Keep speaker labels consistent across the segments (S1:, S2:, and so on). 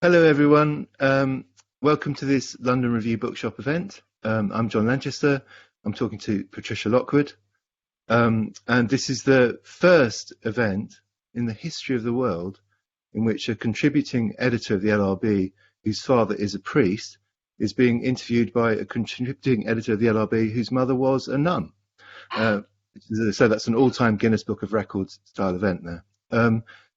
S1: Hello, everyone. Welcome to this London Review Bookshop event. I'm John Lanchester. I'm talking to Patricia Lockwood. And this is the first event in the history of the world in which a contributing editor of the LRB, whose father is a priest, is being interviewed by a contributing editor of the LRB whose mother was a nun. So that's an all-time Guinness Book of Records style event there.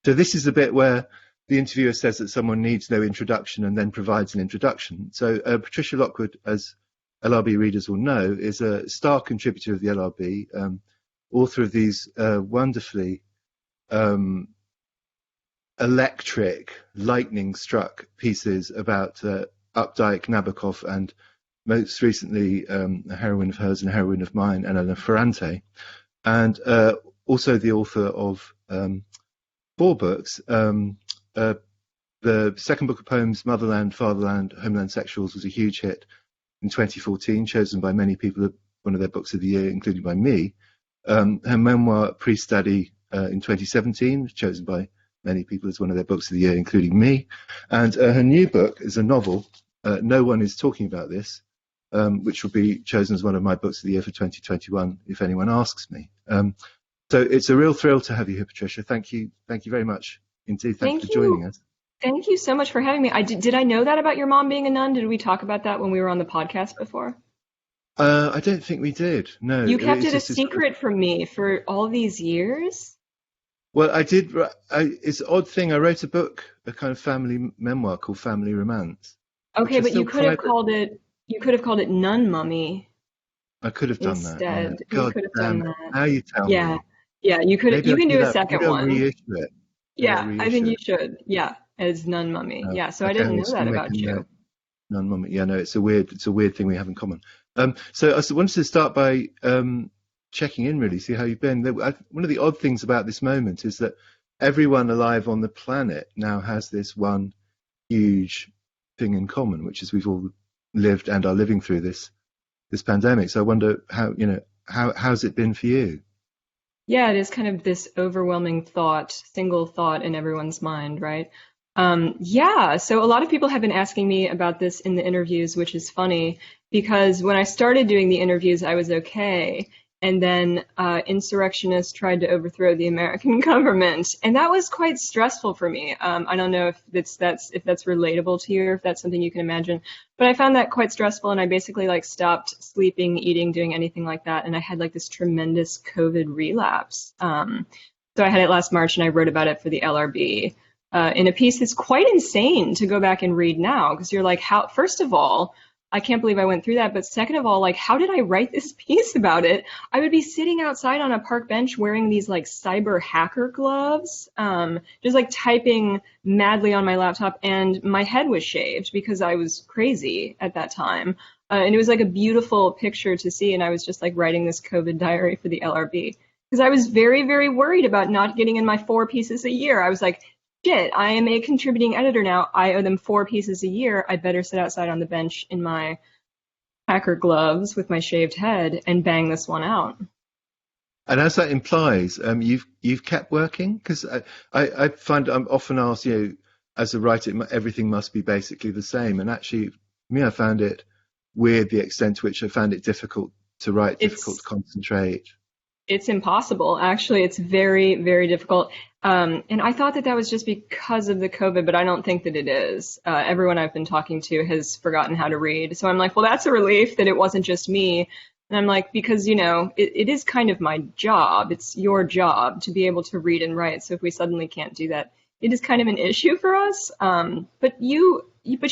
S1: So this is the bit where the interviewer says that someone needs no introduction and then provides an introduction. So Patricia Lockwood, as LRB readers will know, is a star contributor of the LRB, author of these wonderfully electric, lightning-struck pieces about Updike, Nabokov, and most recently a heroine of hers and a heroine of mine, Elena Ferrante, and also the author of 4 books. The second book of poems, Motherland, Fatherland, Homeland Sexuals, was a huge hit in 2014, chosen by many people as one of their books of the year, including by me. Her memoir, Pre-Study, in 2017, was chosen by many people as one of their books of the year, including me. And her new book is a novel, No One Is Talking About This, which will be chosen as one of my books of the year for 2021, if anyone asks me. So it's a real thrill to have you here, Patricia. Thank you very much indeed. Thanks for joining us.
S2: Thank you so much for having me. Did I know that about your mom being a nun? Did we talk about that when we were on the podcast before?
S1: I don't think we did. No.
S2: You kept it a secret from me for all these years?
S1: Well, I did. It's an odd thing. I wrote a book, a kind of family memoir called Family Romance.
S2: Okay, but you could have called it. You could have called it Nun Mummy.
S1: I could have done
S2: instead.
S1: that. Yeah. God,
S2: you could have done that.
S1: Now you tell me.
S2: Yeah. You could.
S1: Maybe
S2: You can do a
S1: that.
S2: second
S1: Maybe I'll
S2: one.
S1: reissue it.
S2: Yeah, I think you should. Yeah, as Nun Mummy. Yeah, so I didn't know that about you.
S1: Nun Mummy. Yeah, no, it's a weird thing we have in common. So I wanted to start by checking in, really, see how you've been. One of the odd things about this moment is that everyone alive on the planet now has this one huge thing in common, which is we've all lived and are living through this pandemic. So I wonder how's it been for you?
S2: Yeah, it is kind of this overwhelming single thought in everyone's mind, right? Yeah, so a lot of people have been asking me about this in the interviews, which is funny because when I started doing the interviews, I was okay. And then insurrectionists tried to overthrow the American government, and that was quite stressful for me. I don't know if that's relatable to you or if that's something you can imagine, but I found that quite stressful, and I basically stopped sleeping, eating, doing anything like that, and I had this tremendous COVID relapse. So I had it last March, and I wrote about it for the LRB in a piece that's quite insane to go back and read now, because you're like, how? First of all, I can't believe I went through that. But second of all, how did I write this piece about it? I would be sitting outside on a park bench wearing these cyber hacker gloves, just typing madly on my laptop, and my head was shaved because I was crazy at that time. And it was a beautiful picture to see. And I was just writing this COVID diary for the LRB because I was very, very worried about not getting in my 4 pieces a year. I was like, shit, I am a contributing editor now. I owe them 4 pieces a year. I better sit outside on the bench in my hacker gloves with my shaved head and bang this one out.
S1: And as that implies, you've kept working? Because I find I'm often asked, as a writer, everything must be basically the same. And actually, for me, I found it weird the extent to which I found it difficult to write, difficult to concentrate.
S2: It's impossible. Actually, it's very, very difficult. And I thought that was just because of the COVID, but I don't think that it is. Everyone I've been talking to has forgotten how to read. So I'm like, well, that's a relief that it wasn't just me. And I'm like, because, it is kind of my job. It's your job to be able to read and write. So if we suddenly can't do that, it is kind of an issue for us. But you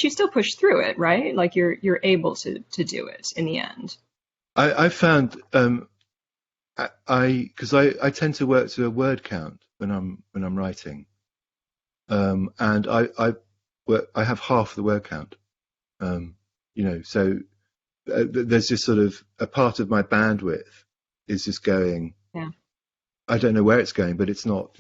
S2: still push through it, right? You're able to do it in the end.
S1: I found, because I tend to work to a word count when I'm writing, and I have half the word count, so there's just sort of a part of my bandwidth is just going.
S2: Yeah.
S1: I don't know where it's going, but it's not,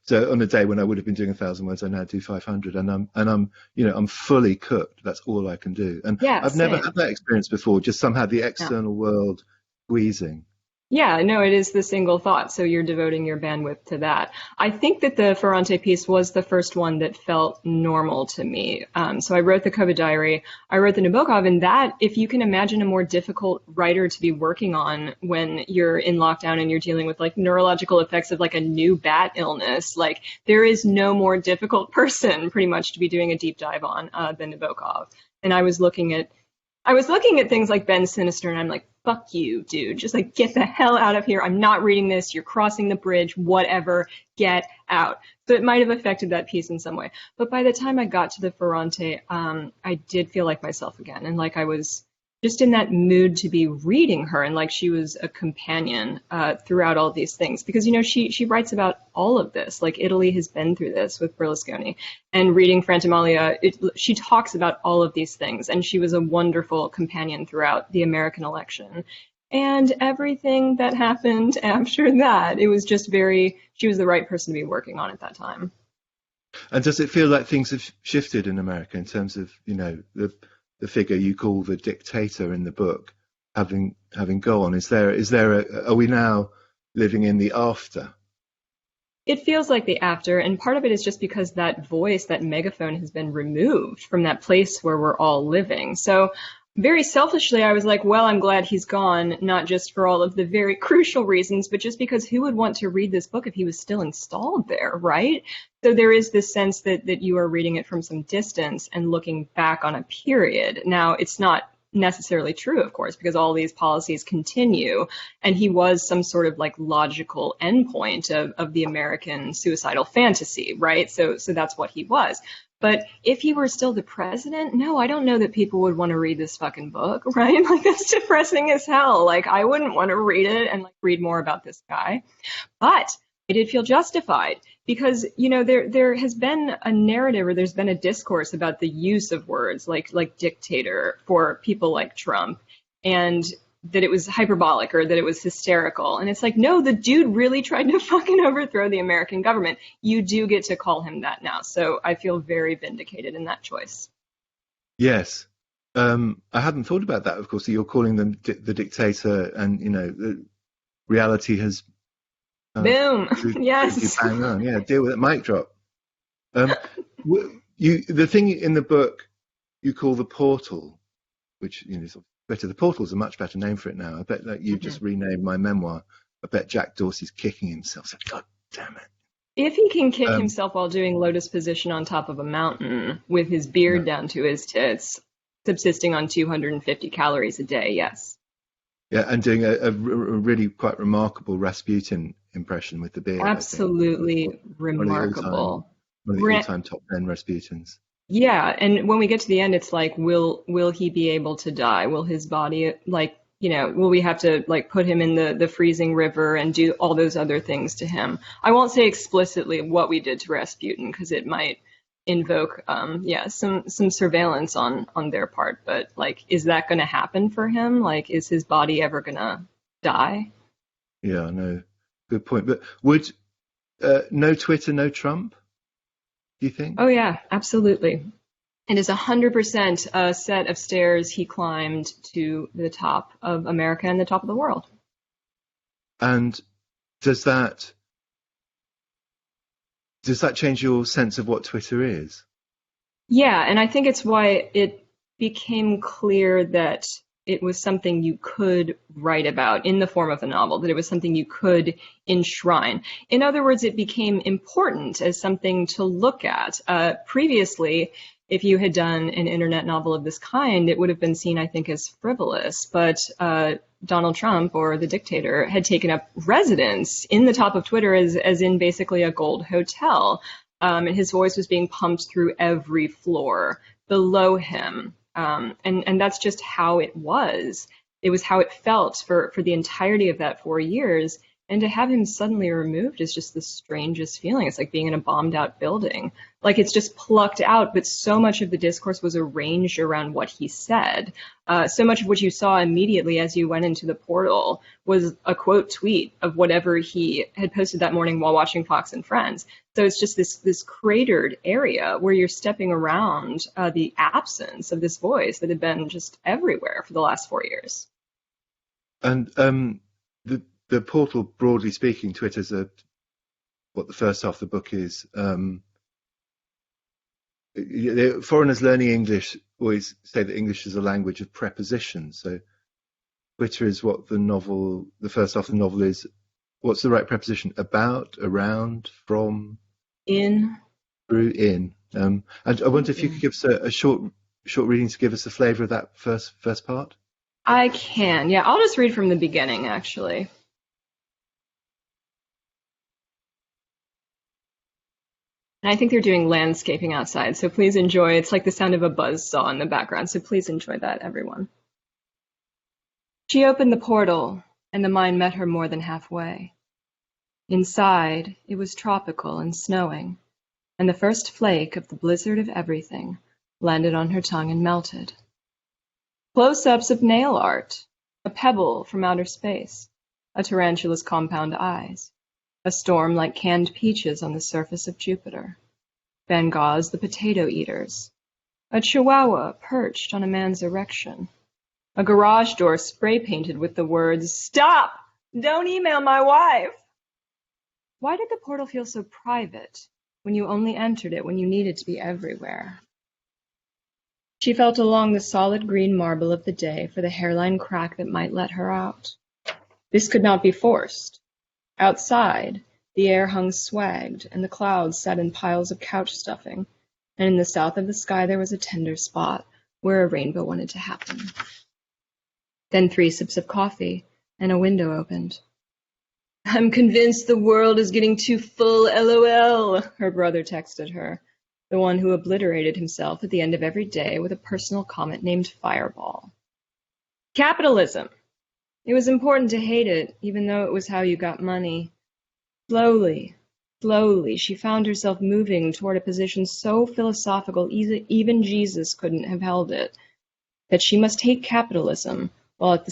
S1: so on a day when I would have been doing 1,000 words, I now do 500, and I'm fully cooked. That's all I can do, and
S2: yeah,
S1: I've never had that experience before. Just somehow the external world squeezing.
S2: Yeah, no, it is the single thought. So you're devoting your bandwidth to that. I think that the Ferrante piece was the first one that felt normal to me. So I wrote the COVID diary, I wrote the Nabokov, and that, if you can imagine a more difficult writer to be working on when you're in lockdown and you're dealing with like neurological effects of like a new bat illness, like there is no more difficult person pretty much to be doing a deep dive on than Nabokov. And I was looking at things like Ben Sinister, and I'm like, fuck you, dude. Just like, get the hell out of here. I'm not reading this. You're crossing the bridge, whatever. Get out. So it might have affected that piece in some way. But by the time I got to the Ferrante, I did feel like myself again. And like I was just in that mood to be reading her, and like she was a companion throughout all these things, because she writes about all of this, like Italy has been through this with Berlusconi, and reading Frantamalia, she talks about all of these things, and she was a wonderful companion throughout the American election and everything that happened after that. It was just she was the right person to be working on at that time.
S1: And does it feel like things have shifted in America in terms of, the figure you call the dictator in the book having gone? Are we now living in the after?
S2: It feels like the after, and part of it is just because that voice, that megaphone, has been removed from that place where we're all living. So very selfishly, I was like, well, I'm glad he's gone, not just for all of the very crucial reasons, but just because who would want to read this book if he was still installed there, right? So there is this sense that you are reading it from some distance and looking back on a period. Now, it's not necessarily true, of course, because all these policies continue, and he was some sort of like logical endpoint of the American suicidal fantasy, right? So that's what he was. But if he were still the president, no, I don't know that people would want to read this fucking book, right? Like that's depressing as hell. Like I wouldn't want to read it and like read more about this guy. But I did feel justified because, there has been a narrative, or there's been a discourse about the use of words like dictator for people like Trump, and that it was hyperbolic or that it was hysterical. And it's like, no, the dude really tried to fucking overthrow the American government. You do get to call him that now. So I feel very vindicated in that choice.
S1: Yes. I hadn't thought about that. Of course, you're calling them the dictator, and the reality has
S2: Boom. Yes.
S1: bang on. Yeah, deal with it. Mic drop. The thing in the book you call the portal, which is better. The portal's a much better name for it now. I bet that you just renamed my memoir. I bet Jack Dorsey's kicking himself. God damn it.
S2: If he can kick himself while doing lotus position on top of a mountain with his beard down to his tits, subsisting on 250 calories a day, yes.
S1: Yeah, and doing a really quite remarkable Rasputin impression with the beard.
S2: Absolutely remarkable.
S1: One of the all-time top 10 Rasputins.
S2: Yeah, and when we get to the end, it's like, will he be able to die? Will his body, will we have to put him in the freezing river and do all those other things to him? I won't say explicitly what we did to Rasputin because it might invoke some surveillance on their part, but is that going to happen for him? Is his body ever going to die?
S1: Yeah, no, good point. But would no Twitter, no Trump, do you think?
S2: Oh yeah, absolutely. It is 100% a set of stairs he climbed to the top of America and the top of the world.
S1: And does that change your sense of what Twitter is?
S2: Yeah, and I think it's why it became clear that it was something you could write about in the form of a novel, that it was something you could enshrine. In other words, it became important as something to look at. Previously, if you had done an internet novel of this kind, it would have been seen, I think, as frivolous. But Donald Trump, or the dictator, had taken up residence in the top of Twitter as in basically a gold hotel. And his voice was being pumped through every floor below him. And that's just how it was. It was how it felt for the entirety of that 4 years. And to have him suddenly removed is just the strangest feeling. It's like being in a bombed out building. It's just plucked out, but so much of the discourse was arranged around what he said. So much of what you saw immediately as you went into the portal was a quote tweet of whatever he had posted that morning while watching Fox and Friends. So it's just this cratered area where you're stepping around the absence of this voice that had been just everywhere for the last 4 years.
S1: And the portal, broadly speaking, to it as what the first half of the book is. Foreigners learning English always say that English is a language of prepositions. So Twitter is what the first half of the novel is. What's the right preposition? About, around, from,
S2: In.
S1: through, in. And I wonder if you could give us a short reading to give us a flavour of that first part.
S2: I can. Yeah, I'll just read from the beginning, actually. And I think they're doing landscaping outside, so please enjoy. It's like the sound of a buzzsaw in the background, so please enjoy that, everyone. She opened the portal, and the mine met her more than halfway. Inside, it was tropical and snowing, and the first flake of the blizzard of everything landed on her tongue and melted. Close-ups of nail art, a pebble from outer space, a tarantula's compound eyes, a storm like canned peaches on the surface of Jupiter, Van Gogh's The Potato Eaters, a chihuahua perched on a man's erection, a garage door spray-painted with the words, "Stop! Don't email my wife!" Why did the portal feel so private when you only entered it when you needed to be everywhere? She felt along the solid green marble of the day for the hairline crack that might let her out. This could not be forced. Outside, the air hung swagged, and the clouds sat in piles of couch stuffing, and in the south of the sky there was a tender spot where a rainbow wanted to happen. Then 3 sips of coffee, and a window opened. "I'm convinced the world is getting too full, LOL," her brother texted her, the one who obliterated himself at the end of every day with a personal comment named Fireball. Capitalism. It was important to hate it, even though it was how you got money. Slowly, she found herself moving toward a position so philosophical even Jesus couldn't have held it, that she must hate capitalism while at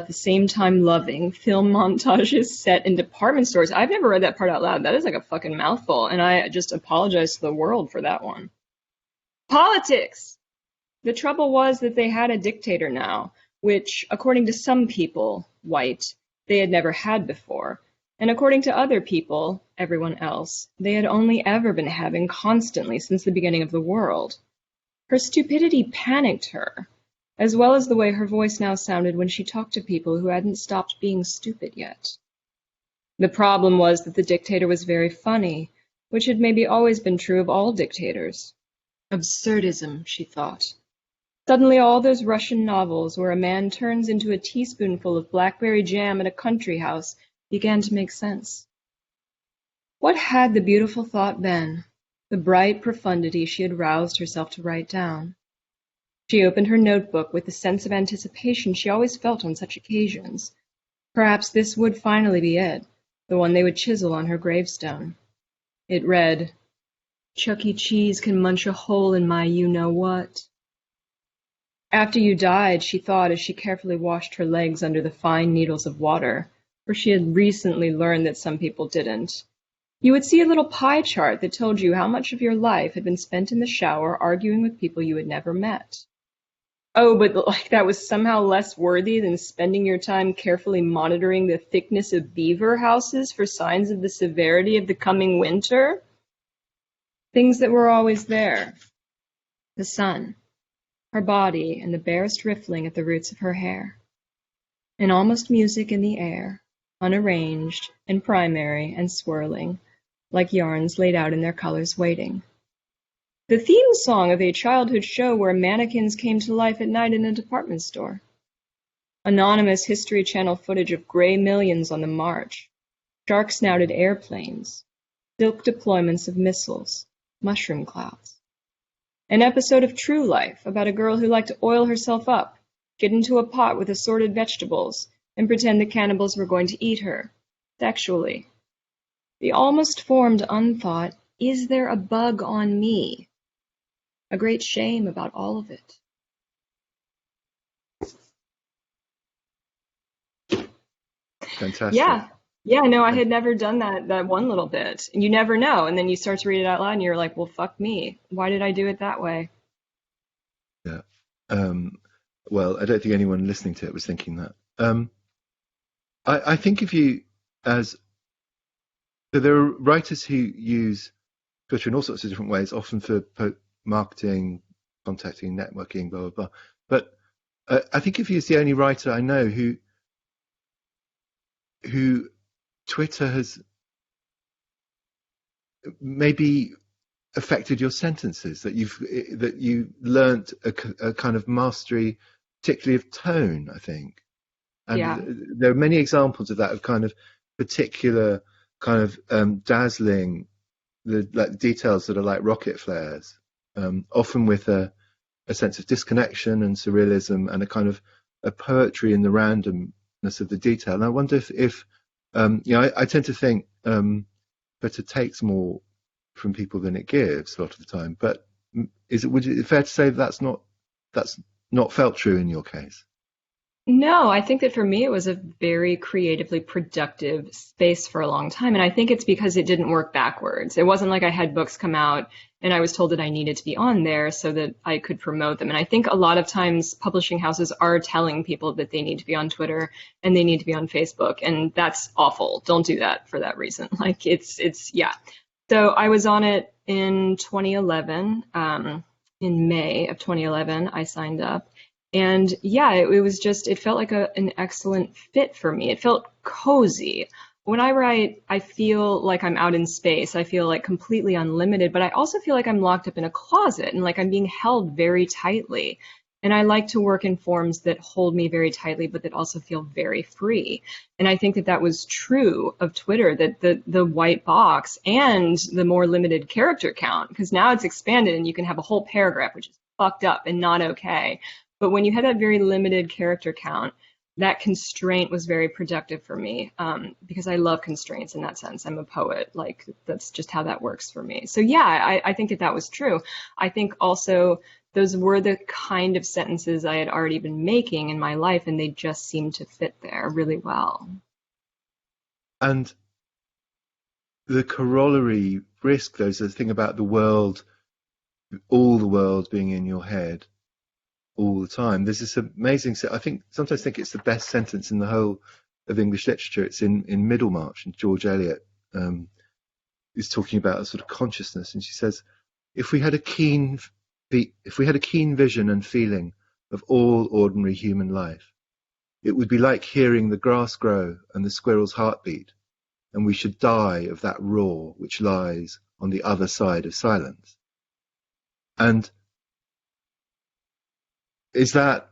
S2: the same time loving film montages set in department stores. I've never read that part out loud. That is like a fucking mouthful, and I just apologize to the world for that one. Politics! The trouble was that they had a dictator now, which, according to some people, white, they had never had before, and according to other people, everyone else, they had only ever been having constantly since the beginning of the world. Her stupidity panicked her, as well as the way her voice now sounded when she talked to people who hadn't stopped being stupid yet. The problem was that the dictator was very funny, which had maybe always been true of all dictators. Absurdism, she thought. Suddenly all those Russian novels where a man turns into a teaspoonful of blackberry jam at a country house began to make sense. What had the beautiful thought been, the bright profundity she had roused herself to write down? She opened her notebook with the sense of anticipation she always felt on such occasions. Perhaps this would finally be it, the one they would chisel on her gravestone. It read, "Chuck E. Cheese can munch a hole in my you-know-what." After you died, she thought as she carefully washed her legs under the fine needles of water, for she had recently learned that some people didn't. You would see a little pie chart that told you how much of your life had been spent in the shower arguing with people you had never met. Oh, but like that was somehow less worthy than spending your time carefully monitoring the thickness of beaver houses for signs of the severity of the coming winter? Things that were always there. The sun, her body, and the barest riffling at the roots of her hair. And almost music in the air, unarranged and primary and swirling, like yarns laid out in their colors waiting. The theme song of a childhood show where mannequins came to life at night in a department store. Anonymous History Channel footage of gray millions on the march, shark-snouted airplanes, silk deployments of missiles, mushroom clouds. An episode of True Life about a girl who liked to oil herself up, get into a pot with assorted vegetables, and pretend the cannibals were going to eat her, sexually. The almost formed unthought, "Is there a bug on me?" A great shame about all of it.
S1: Fantastic.
S2: Yeah, no, I had never done that one little bit. And you never know. And then you start to read it out loud and you're like, well, fuck me. Why did I do it that way?
S1: Yeah. Well, I don't think anyone listening to it was thinking that. I think of you as so there are writers who use Twitter in all sorts of different ways, often for marketing, contacting, networking, blah blah blah. But I think of you as the only writer I know who Twitter has maybe affected your sentences, that you learnt a kind of mastery, particularly of tone, I think.
S2: Yeah.
S1: And there are many examples of that, of kind of particular kind of dazzling, like details that are like rocket flares, often with a sense of disconnection and surrealism and a kind of a poetry in the randomness of the detail. And I wonder if I tend to think Twitter takes more from people than it gives a lot of the time. But would it be fair to say that's not felt true in your case?
S2: No, I think that for me, it was a very creatively productive space for a long time. And I think it's because it didn't work backwards. It wasn't like I had books come out and I was told that I needed to be on there so that I could promote them. And I think a lot of times publishing houses are telling people that they need to be on Twitter and they need to be on Facebook. And that's awful. Don't do that for that reason. Like yeah. So I was on it in 2011. In May of 2011, I signed up. And yeah, it was just, it felt like an excellent fit for me. It felt cozy. When I write, I feel like I'm out in space. I feel like completely unlimited, but I also feel like I'm locked up in a closet and like I'm being held very tightly. And I like to work in forms that hold me very tightly, but that also feel very free. And I think that that was true of Twitter, that the white box and the more limited character count, because now it's expanded and you can have a whole paragraph, which is fucked up and not okay. But when you had that very limited character count, that constraint was very productive for me, because I love constraints in that sense. I'm a poet. Like, that's just how that works for me. So yeah, I think that that was true. I think also those were the kind of sentences I had already been making in my life, and they just seemed to fit there really well.
S1: And the corollary risk, though, is the thing about the world, all the world being in your head all the time. There's this amazing, I think sometimes think it's the best sentence in the whole of English literature. It's in Middlemarch, and George Eliot is talking about a sort of consciousness, and she says, if we had a keen vision and feeling of all ordinary human life, it would be like hearing the grass grow and the squirrel's heartbeat, and we should die of that roar which lies on the other side of silence. And is that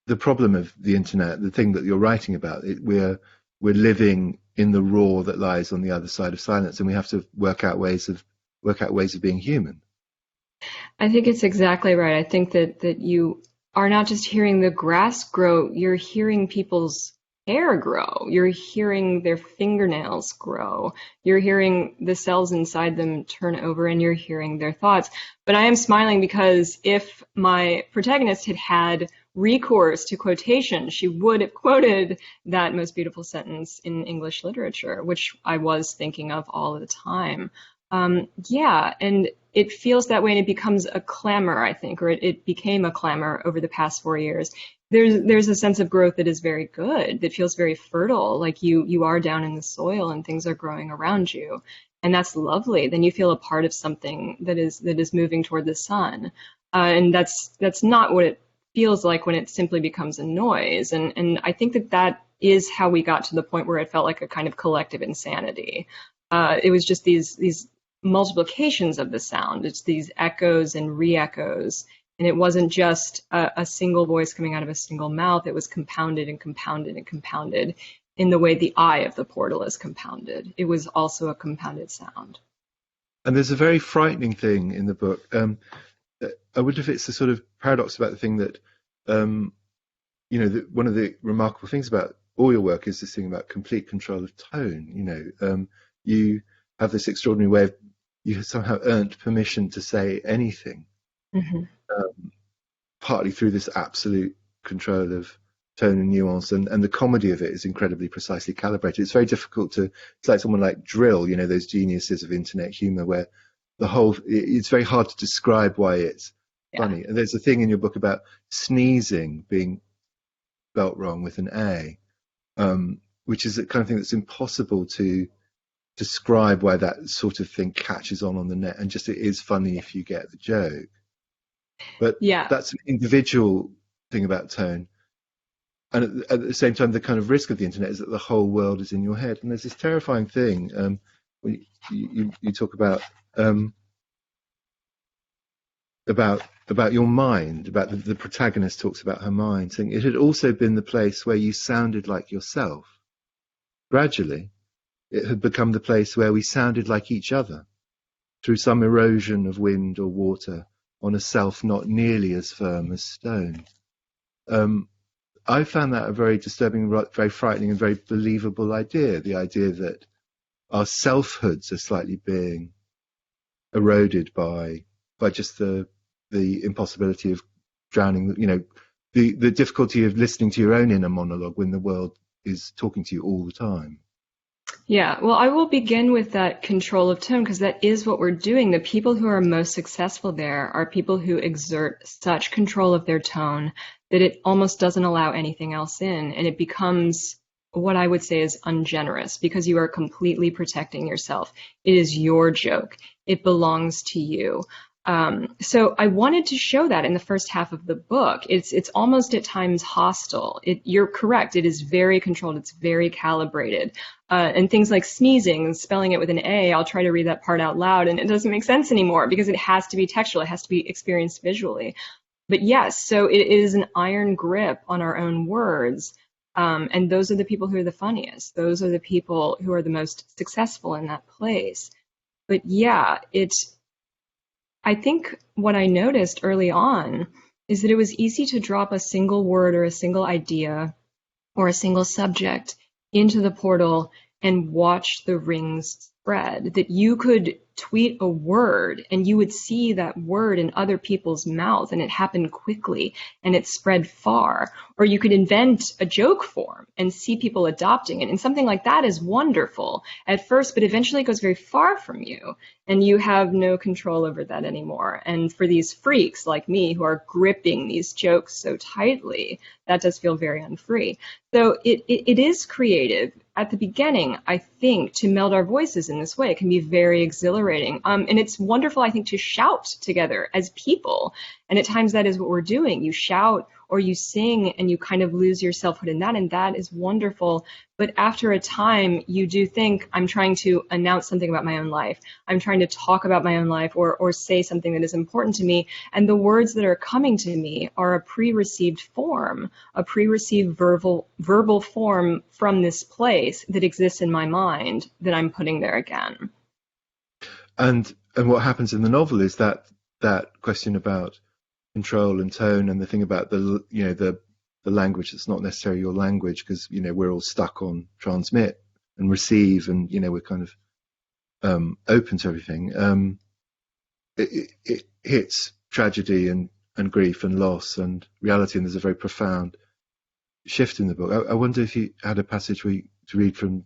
S1: the problem of the internet, the thing that you're writing about? We're living in the roar that lies on the other side of silence, and we have to work out ways of being human.
S2: I think it's exactly right. I think that you are not just hearing the grass grow, you're hearing people's hair grow. You're hearing their fingernails grow. You're hearing the cells inside them turn over, and you're hearing their thoughts. But I am smiling because if my protagonist had had recourse to quotation, she would have quoted that most beautiful sentence in English literature, which I was thinking of all the time. Yeah, and it feels that way, and it becomes a clamor, I think, or it became a clamor over the past 4 years. There's a sense of growth that is very good, that feels very fertile, like you are down in the soil and things are growing around you, and that's lovely. Then you feel a part of something that is moving toward the sun, and that's not what it feels like when it simply becomes a noise. And I think that that is how we got to the point where it felt like a kind of collective insanity. It was just these multiplications of the sound. It's these echoes and re-echoes. And it wasn't just a single voice coming out of a single mouth. It was compounded and compounded and compounded in the way the eye of the portal is compounded. It was also a compounded sound.
S1: And there's a very frightening thing in the book. I wonder if it's the sort of paradox about the thing that, one of the remarkable things about all your work is this thing about complete control of tone. You have this extraordinary way of, you somehow earned permission to say anything,
S2: Mm-hmm.
S1: partly through this absolute control of tone and nuance, and the comedy of it is incredibly precisely calibrated. It's very difficult it's like someone like Drill, those geniuses of internet humor, where it's very hard to describe why it's funny. And there's a thing in your book about sneezing being spelt wrong with an A, which is the kind of thing that's impossible to describe why that sort of thing catches on the net, and just it is funny if you get the joke. But
S2: Yeah.
S1: that's an individual thing about tone. And at the same time, the kind of risk of the internet is that the whole world is in your head. And there's this terrifying thing when you talk about your mind, about the protagonist talks about her mind, saying it had also been the place where you sounded like yourself. Gradually, it had become the place where we sounded like each other, through some erosion of wind or water on a self not nearly as firm as stone. I found that a very disturbing, very frightening, and very believable idea. The idea that our selfhoods are slightly being eroded by just the impossibility of drowning. The difficulty of listening to your own inner monologue when the world is talking to you all the time.
S2: Yeah, well, I will begin with that control of tone because that is what we're doing. The people who are most successful there are people who exert such control of their tone that it almost doesn't allow anything else in, and it becomes what I would say is ungenerous because you are completely protecting yourself. It is your joke. It belongs to you. So I wanted to show that in the first half of the book. It's almost at times hostile. You're correct. It is very controlled. It's very calibrated. And things like sneezing and spelling it with an A, I'll try to read that part out loud, and it doesn't make sense anymore because it has to be textual. It has to be experienced visually. But yes, so it is an iron grip on our own words. And those are the people who are the funniest. Those are the people who are the most successful in that place. But yeah, I think what I noticed early on is that it was easy to drop a single word or a single idea or a single subject into the portal and watch the rings spread, that you could tweet a word and you would see that word in other people's mouths and it happened quickly and it spread far. Or you could invent a joke form and see people adopting it. And something like that is wonderful at first, but eventually it goes very far from you and you have no control over that anymore. And for these freaks like me who are gripping these jokes so tightly, that does feel very unfree. So it is creative at the beginning, I think, to meld our voices in this way. It can be very exhilarating. And it's wonderful, I think, to shout together as people. And at times that is what we're doing. You shout or you sing and you kind of lose your selfhood in that. And that is wonderful. But after a time, you do think, I'm trying to announce something about my own life. I'm trying to talk about my own life or say something that is important to me. And the words that are coming to me are a pre-received form, a pre-received verbal form from this place that exists in my mind that I'm putting there again.
S1: And what happens in the novel is that question about control and tone, and the thing about the language that's not necessarily your language, because we're all stuck on transmit and receive, and we're kind of open to everything. It hits tragedy and grief and loss and reality, and there's a very profound shift in the book. I wonder if you had a passage to read from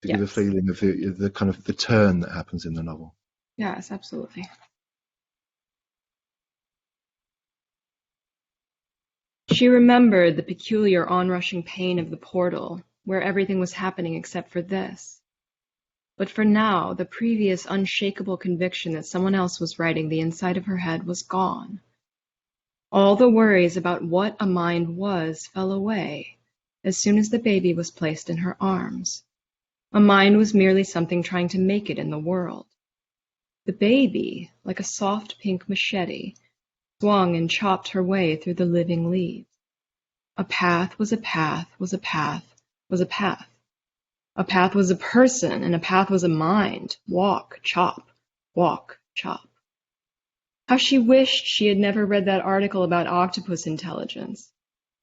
S1: to
S2: Yes.
S1: give a feeling of the kind of the turn that happens in the novel.
S2: Yes, absolutely. She remembered the peculiar onrushing pain of the portal, where everything was happening except for this. But for now, the previous unshakable conviction that someone else was writing the inside of her head was gone. All the worries about what a mind was fell away as soon as the baby was placed in her arms. A mind was merely something trying to make it in the world. The baby, like a soft pink machete, swung and chopped her way through the living leaves. A path was a path was a path was a path. A path was a person, and a path was a mind. Walk, chop, walk, chop. How she wished she had never read that article about octopus intelligence,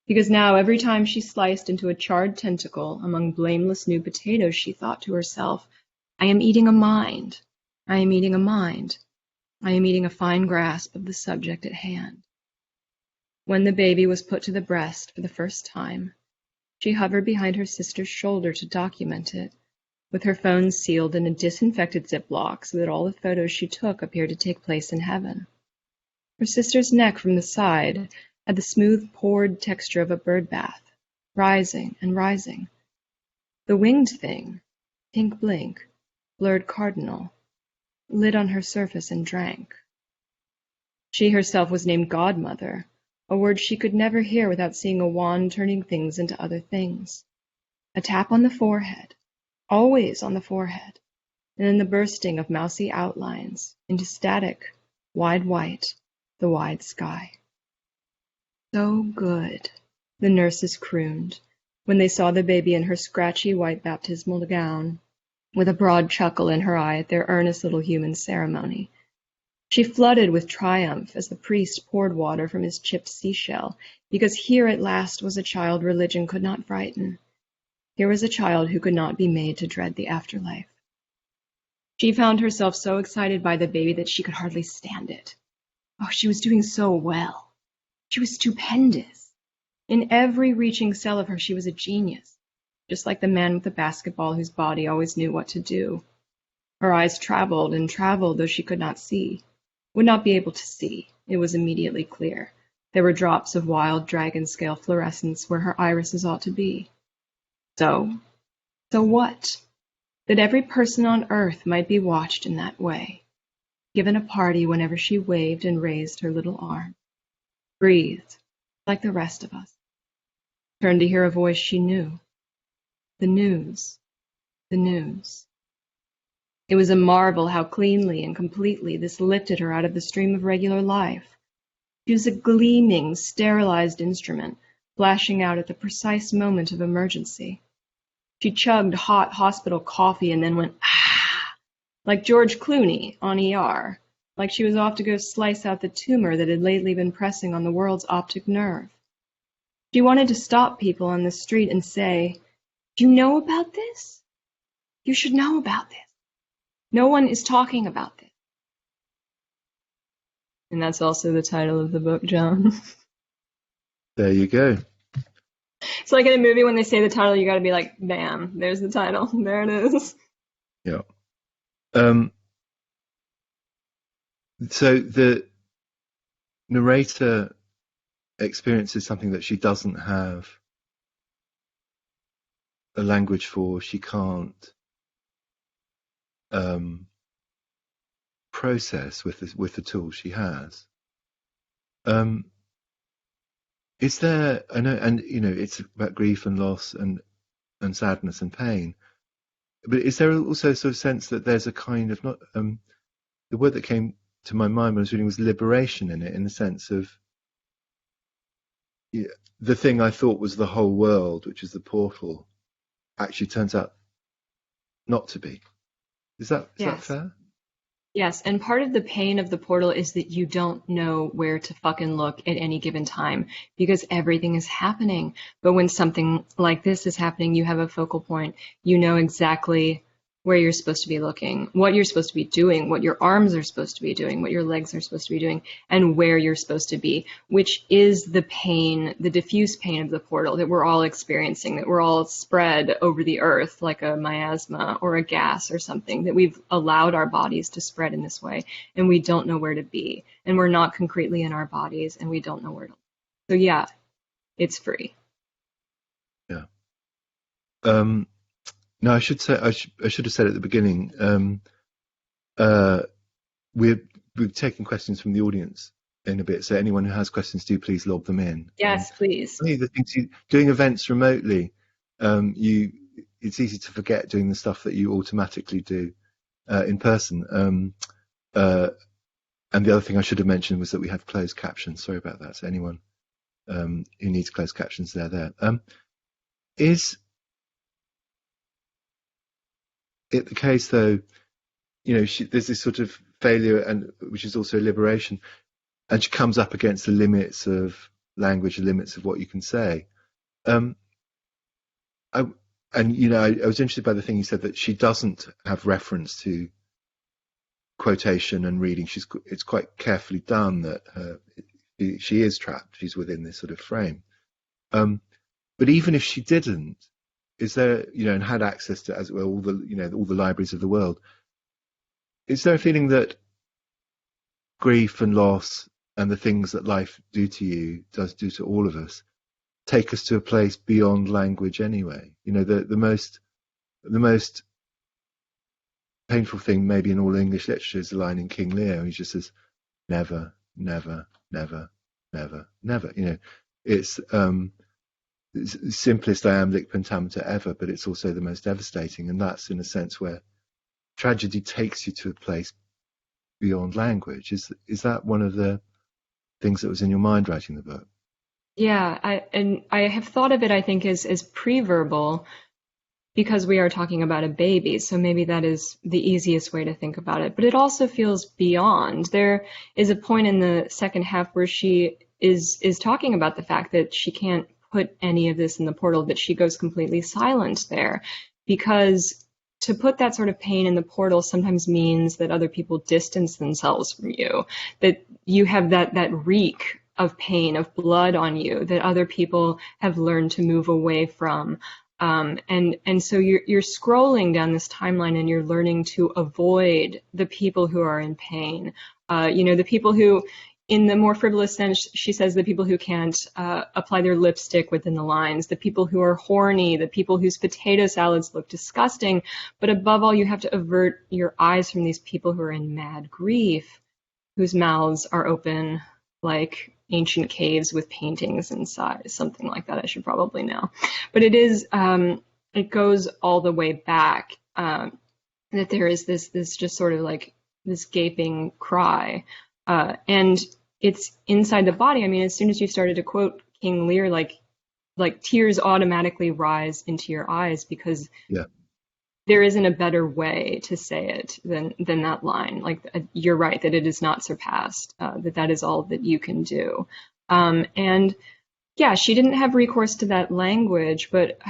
S2: because now every time she sliced into a charred tentacle among blameless new potatoes, she thought to herself, I am eating a mind. I am eating a mind. I am eating a fine grasp of the subject at hand. When the baby was put to the breast for the first time, she hovered behind her sister's shoulder to document it, with her phone sealed in a disinfected Ziploc so that all the photos she took appeared to take place in heaven. Her sister's neck from the side had the smooth, poured texture of a bird bath, rising and rising. The winged thing, pink blink, blurred cardinal, lit on her surface and drank. She herself was named Godmother, a word she could never hear without seeing a wand turning things into other things. A tap on the forehead, always on the forehead, and then the bursting of mousy outlines into static, wide white, the wide sky. So good, the nurses crooned, when they saw the baby in her scratchy white baptismal gown, with a broad chuckle in her eye at their earnest little human ceremony. She flooded with triumph as the priest poured water from his chipped seashell, because here at last was a child religion could not frighten. Here was a child who could not be made to dread the afterlife. She found herself so excited by the baby that she could hardly stand it. Oh, she was doing so well. She was stupendous. In every reaching cell of her, she was a genius, just like the man with the basketball whose body always knew what to do. Her eyes traveled and traveled, though she could not see. Would not be able to see. It was immediately clear. There were drops of wild dragon-scale fluorescence where her irises ought to be. So what? That every person on earth might be watched in that way, given a party whenever she waved and raised her little arm, breathed like the rest of us, turned to hear a voice she knew. The news. The news. It was a marvel how cleanly and completely this lifted her out of the stream of regular life. She was a gleaming, sterilized instrument, flashing out at the precise moment of emergency. She chugged hot hospital coffee and then went, ah, like George Clooney on ER, like she was off to go slice out the tumor that had lately been pressing on the world's optic nerve. She wanted to stop people on the street and say, "Do you know about this? You should know about this. No one is talking about this." And that's also the title of the book, John.
S1: There you go.
S2: It's like in a movie when they say the title, you got to be like, bam, there's the title. There it is.
S1: Yeah. So the narrator experiences something that she doesn't have a language for. She can't process with the tools she has. Is there? I know, and it's about grief and loss and sadness and pain. But is there also a sort of sense that there's a kind of not the word that came to my mind when I was reading was liberation in it, in the sense of the thing I thought was the whole world, which is the portal, actually turns out not to be. Is that fair?
S2: Yes, and part of the pain of the portal is that you don't know where to fucking look at any given time because everything is happening. But when something like this is happening, you have a focal point. You know exactly where you're supposed to be looking, what you're supposed to be doing, what your arms are supposed to be doing, what your legs are supposed to be doing, and where you're supposed to be, which is the pain, the diffuse pain of the portal that we're all experiencing, that we're all spread over the earth like a miasma or a gas or something, that we've allowed our bodies to spread in this way, and we don't know where to be, and we're not concretely in our bodies, and we don't know where to. So yeah, it's free.
S1: Yeah. No, I should say I should have said at the beginning. We're taking questions from the audience in a bit, so anyone who has questions, do please lob them in.
S2: Yes, please.
S1: The things doing events remotely, it's easy to forget doing the stuff that you automatically do in person. And the other thing I should have mentioned was that we have closed captions. Sorry about that. So anyone who needs closed captions, they're there. Is it the case, though, there's this sort of failure, and which is also liberation, and she comes up against the limits of language, the limits of what you can say. I was interested by the thing you said, that she doesn't have reference to quotation and reading. It's quite carefully done that she is trapped. She's within this sort of frame. But even if she didn't, is there, and had access to, as well, all the libraries of the world, is there a feeling that grief and loss and the things that life does do to all of us, take us to a place beyond language anyway? The most the most painful thing maybe in all English literature is the line in King Lear. He just says, never, never, never, never, never. It's the simplest iambic pentameter ever, but it's also the most devastating. And that's in a sense where tragedy takes you to a place beyond language. Is that one of the things that was in your mind writing the book?
S2: Yeah, I have thought of it, I think, as pre-verbal because we are talking about a baby, so maybe that is the easiest way to think about it. But it also feels beyond. There is a point in the second half where she is talking about the fact that she can't put any of this in the portal, that she goes completely silent there, because to put that sort of pain in the portal sometimes means that other people distance themselves from you, that you have that reek of pain, of blood on you, that other people have learned to move away from. And so you're scrolling down this timeline and you're learning to avoid the people who are in pain. The people who, in the more frivolous sense, she says the people who can't apply their lipstick within the lines, the people who are horny, the people whose potato salads look disgusting. But above all, you have to avert your eyes from these people who are in mad grief, whose mouths are open like ancient caves with paintings inside, something like that. I should probably know. But it goes all the way back, that there is this just sort of like this gaping cry. And it's inside the body. I mean, as soon as you started to quote King Lear, like tears automatically rise into your eyes because there isn't a better way to say it than that line. Like, you're right, that it is not surpassed, that is all that you can do. And yeah, she didn't have recourse to that language, but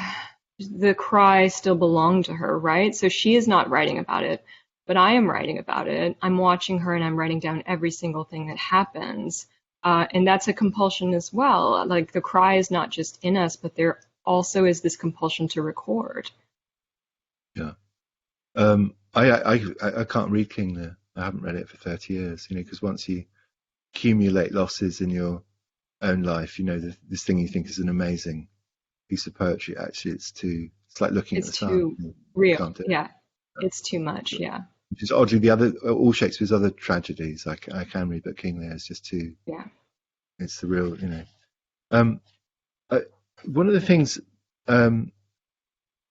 S2: the cry still belonged to her, right? So she is not writing about it, but I am writing about it. I'm watching her and I'm writing down every single thing that happens. And that's a compulsion as well. Like, the cry is not just in us, but there also is this compulsion to record.
S1: Yeah. I can't read King Lear. I haven't read it for 30 years, because once you accumulate losses in your own life, this thing you think is an amazing piece of poetry, actually it's like looking at the sun.
S2: It's too real. Yeah. It's too much. Yeah.
S1: Which is oddly all Shakespeare's other tragedies I can read, but King Lear is just too.
S2: Yeah.
S1: It's the real, one of the things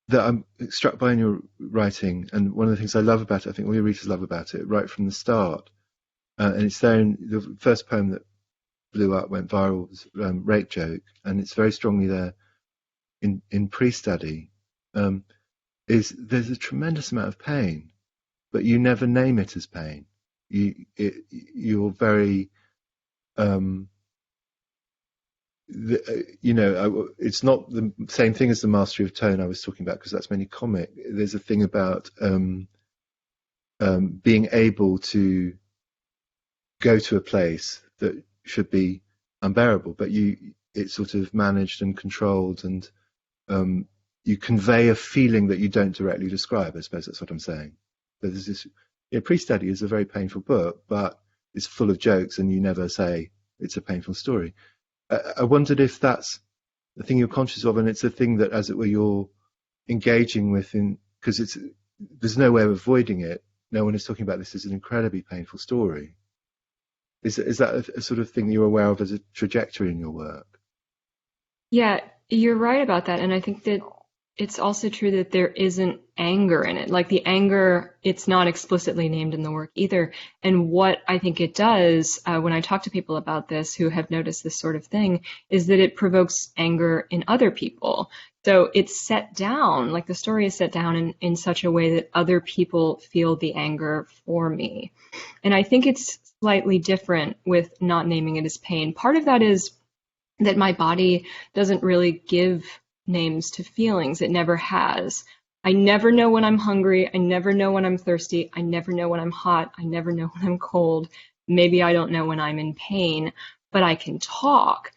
S1: that I'm struck by in your writing, and one of the things I love about it, I think all your readers love about it, right from the start, and it's there in the first poem that blew up, went viral, was Rape Joke, and it's very strongly there in pre-study, is there's a tremendous amount of pain, but you never name it as pain. You're very it's not the same thing as the mastery of tone I was talking about, because that's mainly comic. There's a thing about being able to go to a place that should be unbearable, but it's sort of managed and controlled, and you convey a feeling that you don't directly describe. I suppose that's what I'm saying. But there's this. Pre-study is a very painful book, but it's full of jokes, and you never say it's a painful story. I wondered if that's the thing you're conscious of, and it's a thing that, as it were, you're engaging with, because there's no way of avoiding it. No one is talking about this as an incredibly painful story. Is that a sort of thing you're aware of as a trajectory in your work?
S2: Yeah, you're right about that, and I think that it's also true that there isn't anger in it. Like, the anger, it's not explicitly named in the work either. And what I think it does, when I talk to people about this who have noticed this sort of thing, is that it provokes anger in other people. So it's set down, like the story is set down in such a way that other people feel the anger for me. And I think it's slightly different with not naming it as pain. Part of that is that my body doesn't really give names to feelings. It never has. I never know when I'm hungry. I never know when I'm thirsty. I never know when I'm hot. I never know when I'm cold. Maybe I don't know when I'm in pain, but I can talk.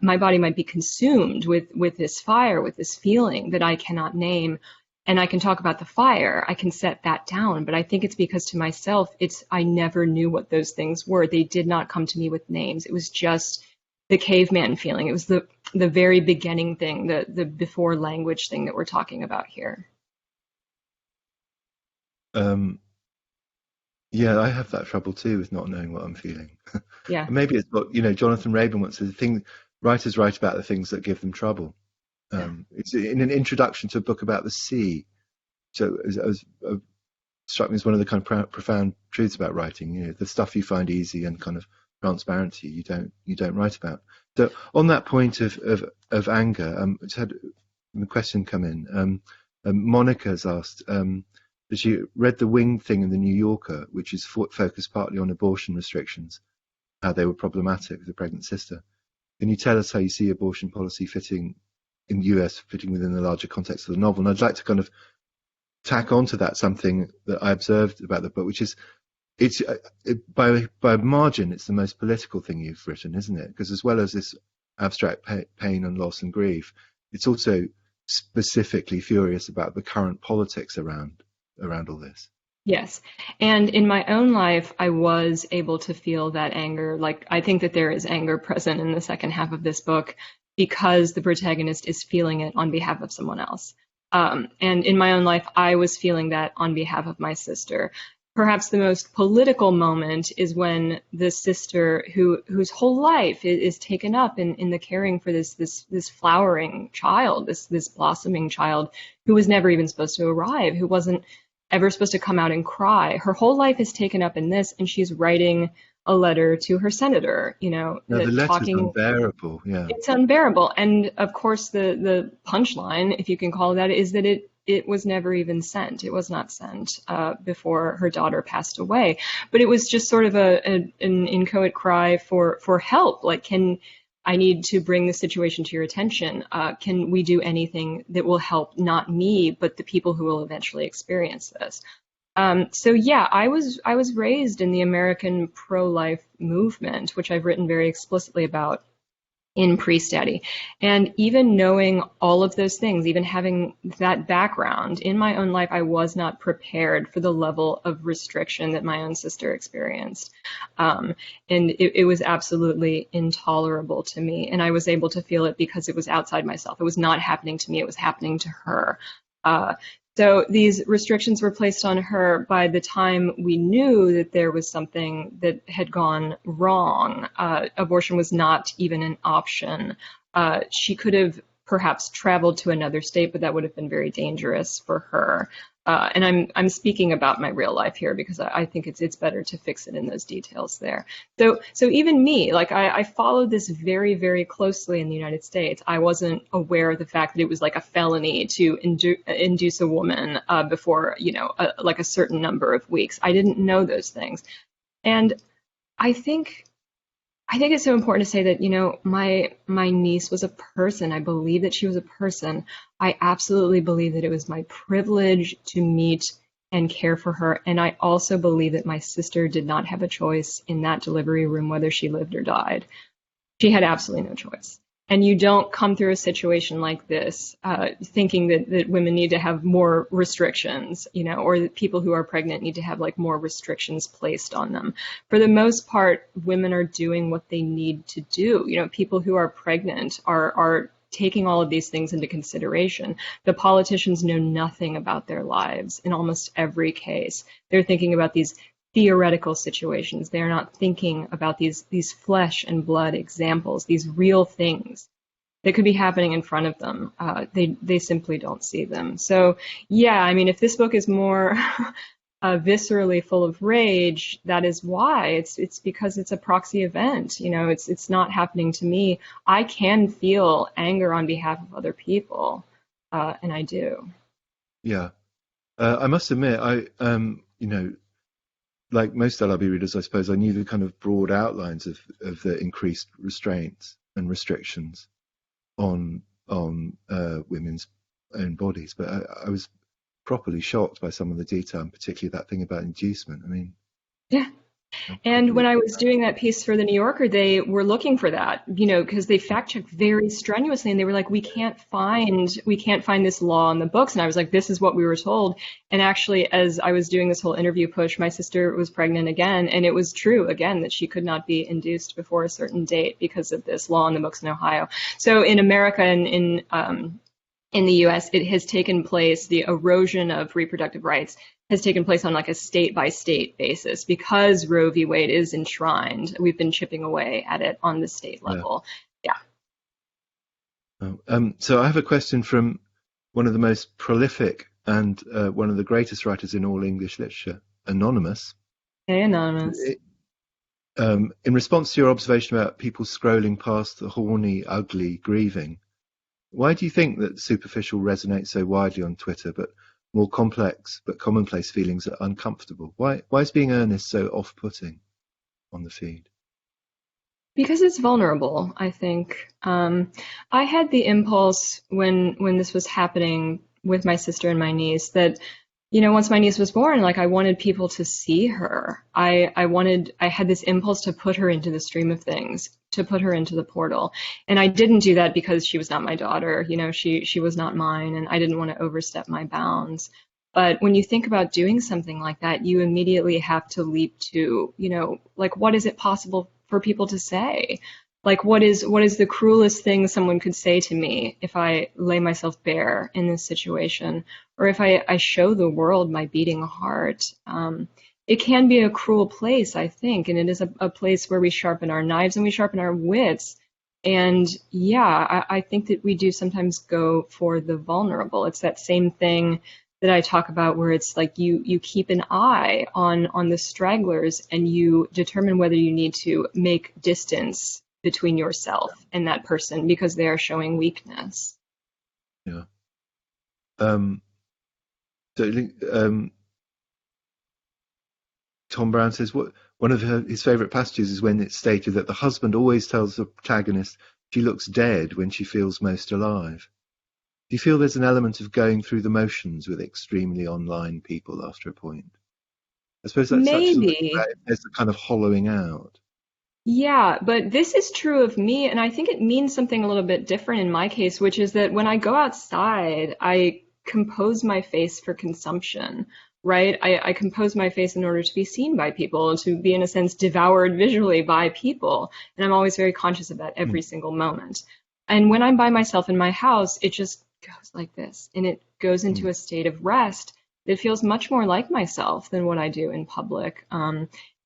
S2: My body might be consumed with this fire, with this feeling that I cannot name, and I can talk about the fire. I can set that down, but I think it's because to myself, I never knew what those things were. They did not come to me with names. It was just the caveman feeling. It was the very beginning thing, the before language thing that we're talking about here.
S1: Um, yeah, I have that trouble too with not knowing what I'm feeling.
S2: Yeah.
S1: And maybe it's what, Jonathan Rayburn once said, writers write about the things that give them trouble.
S2: Yeah.
S1: It's in an introduction to a book about the sea. So struck me as one of the kind of profound truths about writing. The stuff you find easy and kind of transparent to you, you don't write about. So on that point of anger, just had a question come in. Monica's asked that she read the Wing thing in the New Yorker, which is focused partly on abortion restrictions, how they were problematic with the pregnant sister. Can you tell us how you see abortion policy fitting in the US, fitting within the larger context of the novel? And I'd like to kind of tack onto that something that I observed about the book, which is by margin, it's the most political thing you've written, isn't it? Because as well as this abstract pain and loss and grief, it's also specifically furious about the current politics around all this.
S2: Yes. And in my own life, I was able to feel that anger. Like, I think that there is anger present in the second half of this book because the protagonist is feeling it on behalf of someone else. And in my own life, I was feeling that on behalf of my sister. Perhaps the most political moment is when the sister whose whole life is taken up in the caring for this flowering child, this blossoming child who was never even supposed to arrive, who wasn't ever supposed to come out and cry. Her whole life is taken up in this, and she's writing a letter to her senator,
S1: No, the letter's unbearable. Yeah.
S2: It's unbearable. And of course, the punchline, if you can call it that, is that it was never even sent. It was not sent before her daughter passed away. But it was just sort of an inchoate cry for help. Like, I need to bring the situation to your attention. Can we do anything that will help not me, but the people who will eventually experience this? So yeah, I was raised in the American pro-life movement, which I've written very explicitly about in Priestdaddy. And even knowing all of those things, even having that background in my own life, I was not prepared for the level of restriction that my own sister experienced. And it was absolutely intolerable to me. And I was able to feel it because it was outside myself. It was not happening to me, it was happening to her. So these restrictions were placed on her by the time we knew that there was something that had gone wrong. Abortion was not even an option. She could have perhaps traveled to another state, but that would have been very dangerous for her. And I'm speaking about my real life here because I think it's better to fix it in those details there. So even me, like I followed this very, very closely in the United States. I wasn't aware of the fact that it was like a felony to induce a woman before, like a certain number of weeks. I didn't know those things. And I think it's so important to say that, my niece was a person. I believe that she was a person. I absolutely believe that it was my privilege to meet and care for her. And I also believe that my sister did not have a choice in that delivery room, whether she lived or died. She had absolutely no choice. And you don't come through a situation like this thinking that women need to have more restrictions, or that people who are pregnant need to have like more restrictions placed on them. For the most part, women are doing what they need to do. People who are pregnant are taking all of these things into consideration. The politicians know nothing about their lives in almost every case. They're thinking about these theoretical situations. They're not thinking about these flesh and blood examples, these real things that could be happening in front of them. They simply don't see them. So yeah, I mean, if this book is more viscerally full of rage, that is why. It's because it's a proxy event. It's not happening to me. I can feel anger on behalf of other people, and I do.
S1: Yeah, I must admit, like most LRB readers, I suppose, I knew the kind of broad outlines of the increased restraints and restrictions on women's own bodies, but I was properly shocked by some of the detail, and particularly that thing about inducement. I mean,
S2: yeah. And when I was doing that piece for the New Yorker, they were looking for that, because they fact checked very strenuously, and they were like, we can't find this law in the books. And I was like, this is what we were told. And actually, as I was doing this whole interview push, my sister was pregnant again, and it was true again that she could not be induced before a certain date because of this law in the books in Ohio. So in America and in the US, it has taken place, the erosion of reproductive rights has taken place on like a state by state basis because Roe v. Wade is enshrined. We've been chipping away at it on the state
S1: Yeah.
S2: level. Yeah.
S1: So I have a question from one of the most prolific and one of the greatest writers in all English literature, Anonymous.
S2: Hey, Anonymous.
S1: In response to your observation about people scrolling past the horny, ugly, grieving, why do you think that superficial resonates so widely on Twitter, but more complex but commonplace feelings are uncomfortable? Why is being earnest so off-putting on the feed?
S2: Because it's vulnerable, I think. I had the impulse when this was happening with my sister and my niece that, once my niece was born, like I wanted people to see her. I had this impulse to put her into the stream of things, to put her into the portal. And I didn't do that because she was not my daughter. She was not mine, and I didn't want to overstep my bounds. But when you think about doing something like that, you immediately have to leap to, like, what is it possible for people to say? Like, what is the cruelest thing someone could say to me if I lay myself bare in this situation, or if I show the world my beating heart? It can be a cruel place, I think, and it is a place where we sharpen our knives and we sharpen our wits. And yeah, I think that we do sometimes go for the vulnerable. It's that same thing that I talk about where it's like you keep an eye on the stragglers and you determine whether you need to make distance between yourself and that person because they are showing weakness.
S1: Yeah. So Tom Brown says one of his favourite passages is when it's stated that the husband always tells the protagonist she looks dead when she feels most alive. Do you feel there's an element of going through the motions with extremely online people after a point? I suppose that's
S2: Maybe.
S1: there's a kind of hollowing out.
S2: Yeah, but this is true of me, and I think it means something a little bit different in my case, which is that when I go outside, I compose my face for consumption, right? I compose my face in order to be seen by people, to be, in a sense, devoured visually by people. And I'm always very conscious of that every single moment. And when I'm by myself in my house, it just goes like this, and it goes into a state of rest that feels much more like myself than what I do in public.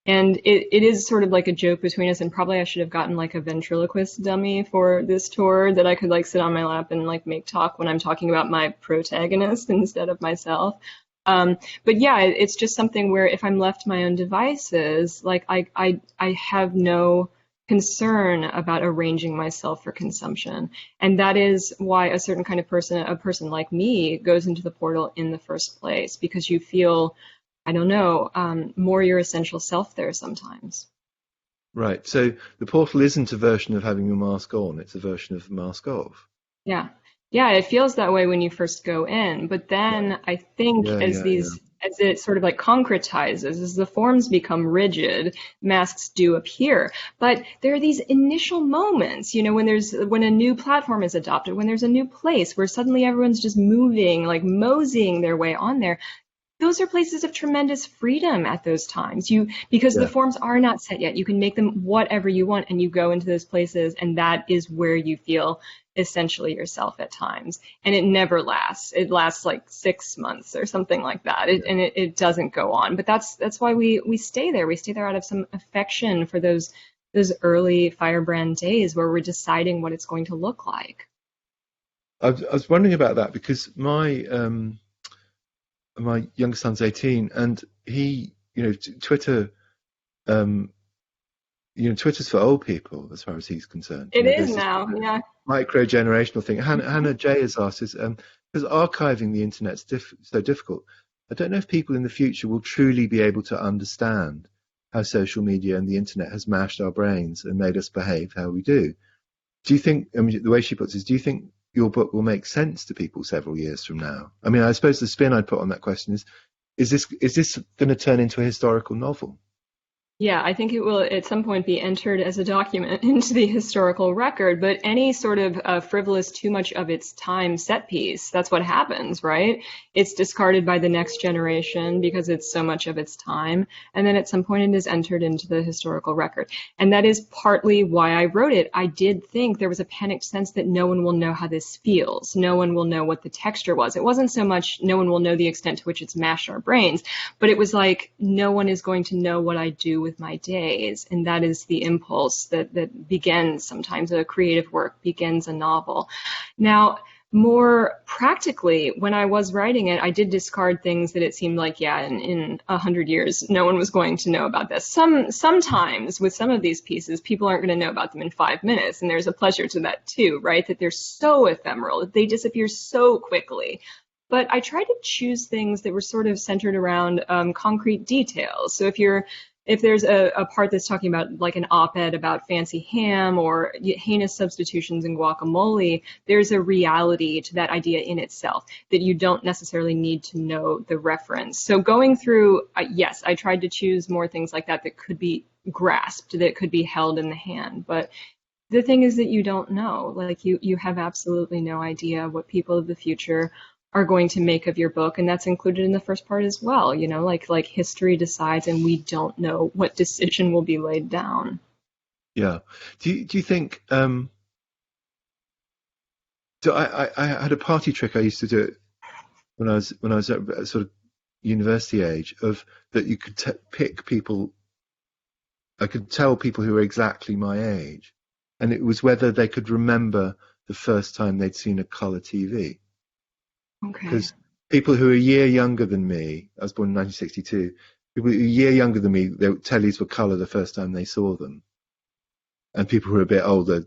S2: And it is sort of like a joke between us, and probably I should have gotten like a ventriloquist dummy for this tour that I could like sit on my lap and like make talk when I'm talking about my protagonist instead of myself. But yeah, it's just something where if I'm left to my own devices, like I have no concern about arranging myself for consumption. And that is why a certain kind of person, a person like me, goes into the portal in the first place, because you feel, I don't know, more your essential self there sometimes.
S1: Right. So the portal isn't a version of having your mask on, it's a version of mask off.
S2: Yeah. Yeah, it feels that way when you first go in. But then I think as it sort of like concretizes, as the forms become rigid, masks do appear. But there are these initial moments, when a new platform is adopted, when there's a new place where suddenly everyone's just moving, like moseying their way on there. Those are places of tremendous freedom at those times. Because the forms are not set yet. You can make them whatever you want, and you go into those places, and that is where you feel essentially yourself at times. And it never lasts. It lasts like 6 months or something like that. And it doesn't go on. But that's why we stay there. We stay there out of some affection for those early firebrand days where we're deciding what it's going to look like.
S1: I was wondering about that because my youngest son's 18, and he, Twitter, Twitter's for old people as far as he's concerned.
S2: It is now, yeah.
S1: Micro-generational thing. Hannah J has asked is, because archiving the internet's so difficult, I don't know if people in the future will truly be able to understand how social media and the internet has mashed our brains and made us behave how we do. Do you think, the way she puts it is, do you think your book will make sense to people several years from now? I mean, I suppose the spin I'd put on that question is this going to turn into a historical novel?
S2: Yeah, I think it will at some point be entered as a document into the historical record, but any sort of frivolous, too much of its time set piece, that's what happens, right? It's discarded by the next generation because it's so much of its time, and then at some point it is entered into the historical record. And that is partly why I wrote it. I did think there was a panicked sense that no one will know how this feels. No one will know what the texture was. It wasn't so much no one will know the extent to which it's mashed our brains, but it was like, no one is going to know what I do with my days. And that is the impulse that begins sometimes a creative work, begins a novel. Now, more practically, when I was writing it, I did discard things that it seemed like, yeah, in 100 years, no one was going to know about this. Sometimes with some of these pieces, people aren't going to know about them in 5 minutes. And there's a pleasure to that too, right? That they're so ephemeral, that they disappear so quickly. But I tried to choose things that were sort of centered around concrete details. So if there's a part that's talking about like an op-ed about fancy ham or heinous substitutions in guacamole, there's a reality to that idea in itself that you don't necessarily need to know the reference. So going through, yes, I tried to choose more things like that that could be grasped, that could be held in the hand. But the thing is that you don't know. Like you have absolutely no idea what people of the future are going to make of your book, and that's included in the first part as well. You know, like history decides, and we don't know what decision will be laid down.
S1: Yeah. Do you think? So I had a party trick I used to do it when I was at sort of university age of that you could pick people. I could tell people who were exactly my age, and it was whether they could remember the first time they'd seen a colour TV.
S2: Okay.
S1: Because people who are a year younger than me, I was born in 1962, people who are a year younger than me, their tellies were colour the first time they saw them. And people who are a bit older,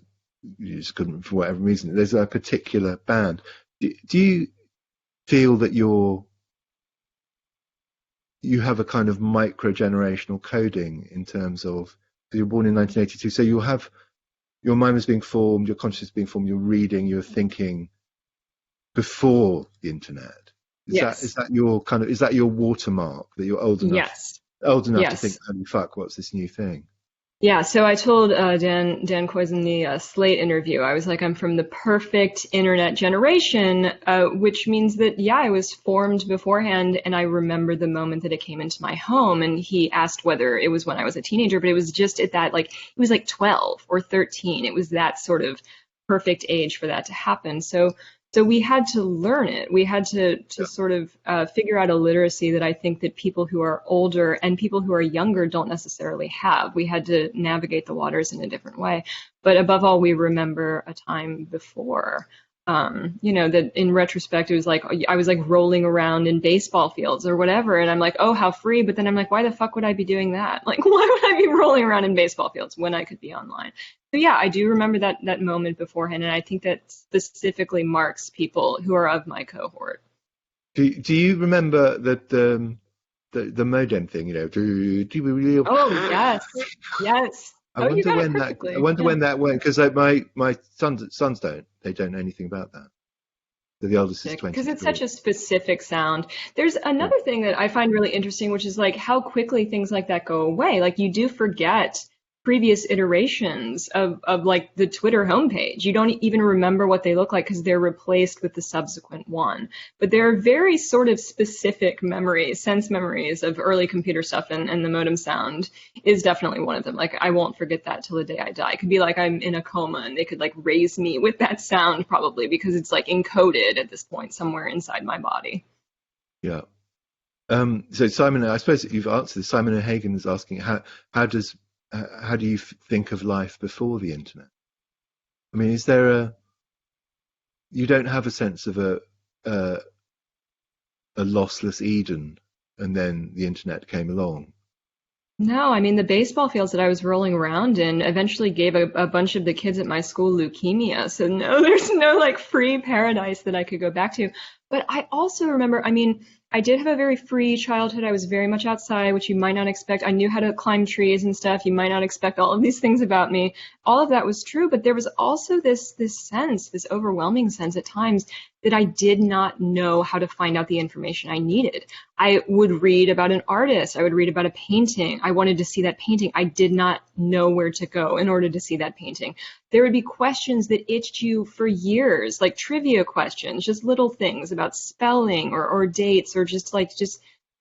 S1: you just couldn't, for whatever reason. There's a particular band. Do you feel that you have a kind of micro-generational coding in terms of, because you're born in 1982, so you'll have, your mind was being formed, your consciousness being formed, you're reading, you're thinking, before the internet.
S2: Yes.
S1: Is that your watermark that you're old enough
S2: Yes.
S1: to think, holy fuck, what's this new thing?
S2: Yeah, so I told Dan Kois in the Slate interview, I was like, I'm from the perfect internet generation, which means that, yeah, I was formed beforehand, and I remember the moment that it came into my home. And he asked whether it was when I was a teenager, but it was just at that, like, it was like 12 or 13. It was that sort of perfect age for that to happen. So we had to learn it. We had to sort of figure out a literacy that I think that people who are older and people who are younger don't necessarily have. We had to navigate the waters in a different way. But above all, we remember a time before. That in retrospect, it was like I was like rolling around in baseball fields or whatever, and I'm like, oh, how free. But then I'm like, why the fuck would I be doing that? Like, why would I be rolling around in baseball fields when I could be online? So yeah, I do remember that moment beforehand, and I think that specifically marks people who are of my cohort.
S1: Do you remember that the modem thing? You know,
S2: Oh yes, yes.
S1: I
S2: Oh, you
S1: wonder
S2: got it
S1: when that.
S2: perfectly.
S1: I wonder
S2: Yeah.
S1: when that went, because like my sons don't know anything about that. So the oldest is
S2: Because it's
S1: 23.
S2: such a specific sound. There's another thing that I find really interesting, which is like how quickly things like that go away. Like you do forget previous iterations of like the Twitter homepage. You don't even remember what they look like because they're replaced with the subsequent one. But there are very sort of specific memories, sense memories of early computer stuff, and the modem sound is definitely one of them. Like I won't forget that till the day I die. It could be like I'm in a coma and they could like raise me with that sound probably because it's like encoded at this point somewhere inside my body.
S1: Yeah. So Simon, I suppose you've answered this. Simon O'Hagan is asking how do you think of life before the internet? I mean, you don't have a sense of a lossless Eden, and then the internet came along.
S2: No, I mean, the baseball fields that I was rolling around in eventually gave a bunch of the kids at my school leukemia. So no, there's no like free paradise that I could go back to. But I also remember, I mean, I did have a very free childhood. I was very much outside, which you might not expect. I knew how to climb trees and stuff. You might not expect all of these things about me. All of that was true, but there was also this sense, this overwhelming sense at times that I did not know how to find out the information I needed. I would read about an artist. I would read about a painting. I wanted to see that painting. I did not know where to go in order to see that painting. There would be questions that itched you for years, like trivia questions, just little things about spelling or dates, or just